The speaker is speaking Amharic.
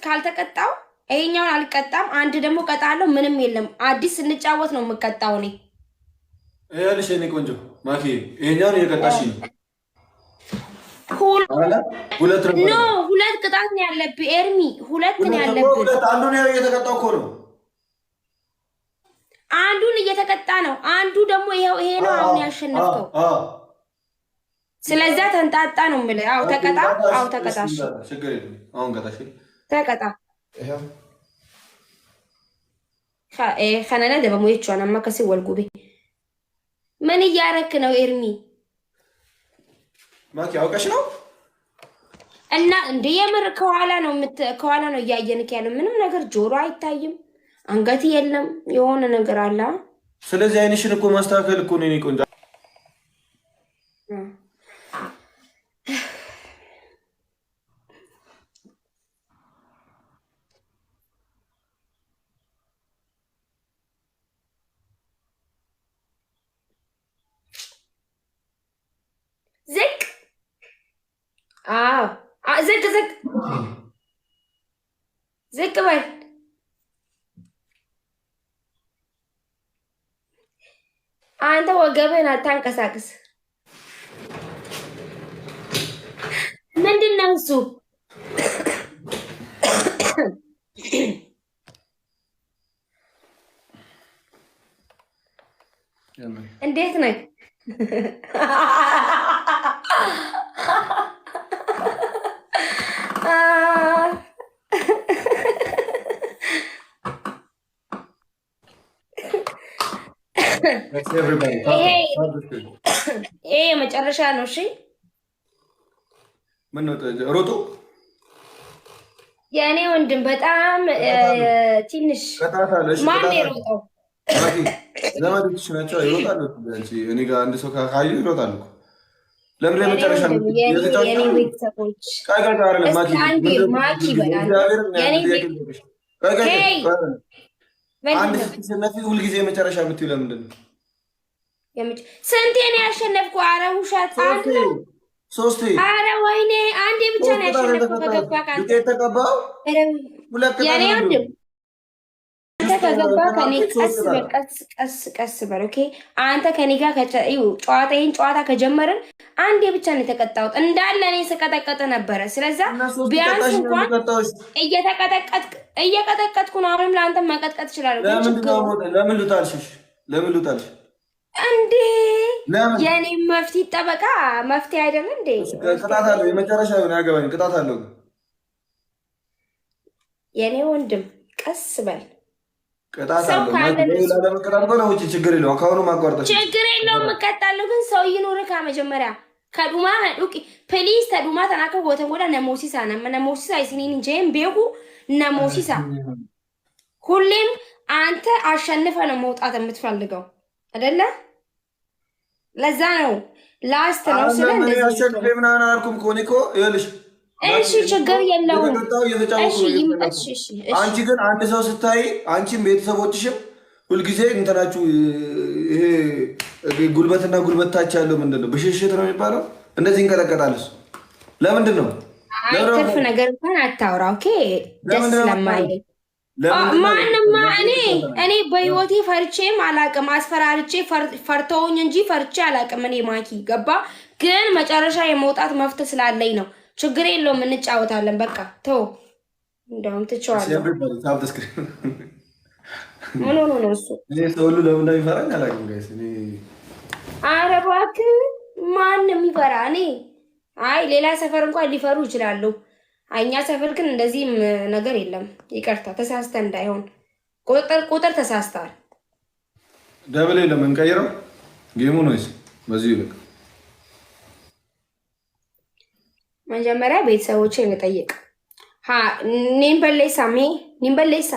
ካልተቀጣው ይሄኛውን አልቀጣም። አንድ ደግሞ ቀጣለሁ። ምንም የለም። አዲስ እንጫወት ነው የምቀጣው እኔ። ይኸውልሽ የእኔ ቆንጆ ማኪ ይሄኛውን እየቀጣሽ ነው። ሁለት ቅጣት ነው ያለብህ ኤርሚ። ሁለት ነው ያለብህ። አንዱን እየተቀጣው እኮ ነው። አንዱን እየተቀጣ ነው። አንዱ ደግሞ ይሄ ነው አሁን ያሸነፍከው። ስለዛ ተንጣጣ ነው የምልህ። አዎ ተቀጣ። አዎ ተቀጣ። ችግር የለም። አሁን ቀጣሽ ተቀጣ። ከነነ ደበሞ ይቻላል አማከሲ ወልጉቤ ምን እያረክ ነው ኤርሚ? ማኪ አውቀሽ ነው እና እንደ የምር ከኋላ ነው እያየንክ ያለው። ምንም ነገር ጆሮ አይታይም፣ አንገት የለም፣ የሆነ ነገር አለ። ስለዚህ አይንሽን እኮ ማስተካከል እኮ ነው የኔ ቆንጆ። ዝቅ ዝቅ ዝቅ ዝቅ በል። አንተ ወገብህን አታንቀሳቅስ። ምንድን ነው እሱ? እንዴት ነህ? ይሄ የመጨረሻ ነው። እሺ ምን ነው ሮጦ የእኔ ወንድም በጣም ትንሽ ማን የሮጠው? ዘመዶች ናቸው ይሮጣሉ። እኔ ጋር አንድ ሰው ካዩ ይሮጣሉ። ለምን ለመጨረሻ የኔ ቤተሰቦች ማኪ አንድ ስትሸነፊ ሁልጊዜ መጨረሻ የምትይው ለምንድን ነው? ስንቴ ነው ያሸነፍኩ? አረ ውሸት ሶስቴ። አረ ወይኔ አንዴ ብቻ ነው ያሸነፍኩ። ተቀባው የኔ ወንድም አንተ ከገባ ከኔ ቀስ በል ኦኬ። አንተ ከኔ ጋር ጨዋታ ከጀመርን አንዴ ብቻ ነው የተቀጣሁት። እንዳለ እኔ ስቀጠቀጥ ነበረ። ስለዛ ቢያንስ እንኳን እየቀጠቀጥኩ ነው። አሁንም ለአንተ መቀጥቀጥ እችላለሁ። ለምን ልጣልሽ? ለምን ልጣልሽ እንዴ? የኔ መፍትሄ ጠበቃ መፍትሄ አይደለም እንዴ? ቅጣት አለው። የመጨረሻ ነው ያገባኝ። ቅጣት አለው። የኔ ወንድም ቀስ በል። ቅጣት አለው። ለመቀጣት ነው ውጪ። ችግር የለውም። አካውኑ ማቋርጠሽ ችግር የለውም። እቀጣለሁ ግን ሰው ይኖርካ መጀመሪያ ከዱማ ዱቂ ፕሊዝ ተዱማ ተናከ ጎተ ጎዳ ነሞሲሳ ነሞሲሳ አይሲኒን ጄም ቤሁ ነሞሲሳ ሁሌም አንተ አሸንፈ ነው መውጣት የምትፈልገው አይደለ? ለዛ ነው ላስት ነው ስለ እንደዚህ አሸንፈ ምናምን አልኩም ኮኒኮ ይልሽ። እሺ ችግር የለውም። እሺ አንቺ ግን አንድ ሰው ስታይ አንቺም ቤተሰቦችሽም ሁልጊዜ እንትናችሁ ይሄ ጉልበትና ጉልበታች ያለው ምንድን ነው? ብሽሽት ነው የሚባለው። እንደዚህ እንቀጠቀጣለች። ለምንድን ነው? ትርፍ ነገር እንኳን አታውራ። ኦኬ ደስ ስለማይለኝ ማንማ እኔ በህይወቴ ፈርቼም አላቅም። አስፈራርቼ ፈርተውኝ እንጂ ፈርቼ አላቅም። እኔ ማኪ ገባ። ግን መጨረሻ የመውጣት መፍትሄ ስላለኝ ነው። ችግር የለውም። እንጫወታለን። በቃ ተው። እንደውም ትችዋለህ። ምን ሆኖ ነው እሱ? ሰው ሁሉ ለምን እንደሚፈራኝ አላውቅም። ጋይስ ኧረ እባክህ ማንም የሚፈራ እኔ አይ ሌላ ሰፈር እንኳን ሊፈሩ ይችላሉ። እኛ ሰፈር ግን እንደዚህም ነገር የለም። ይቅርታ ተሳስተ እንዳይሆን ቁጥር ተሳስተዋል። ደብል የለም እንቀይረው ጌሙ ነው በዚህ ይበቃ። መጀመሪያ ቤተሰቦቼ እንጠይቅ። ኒምበሌሳ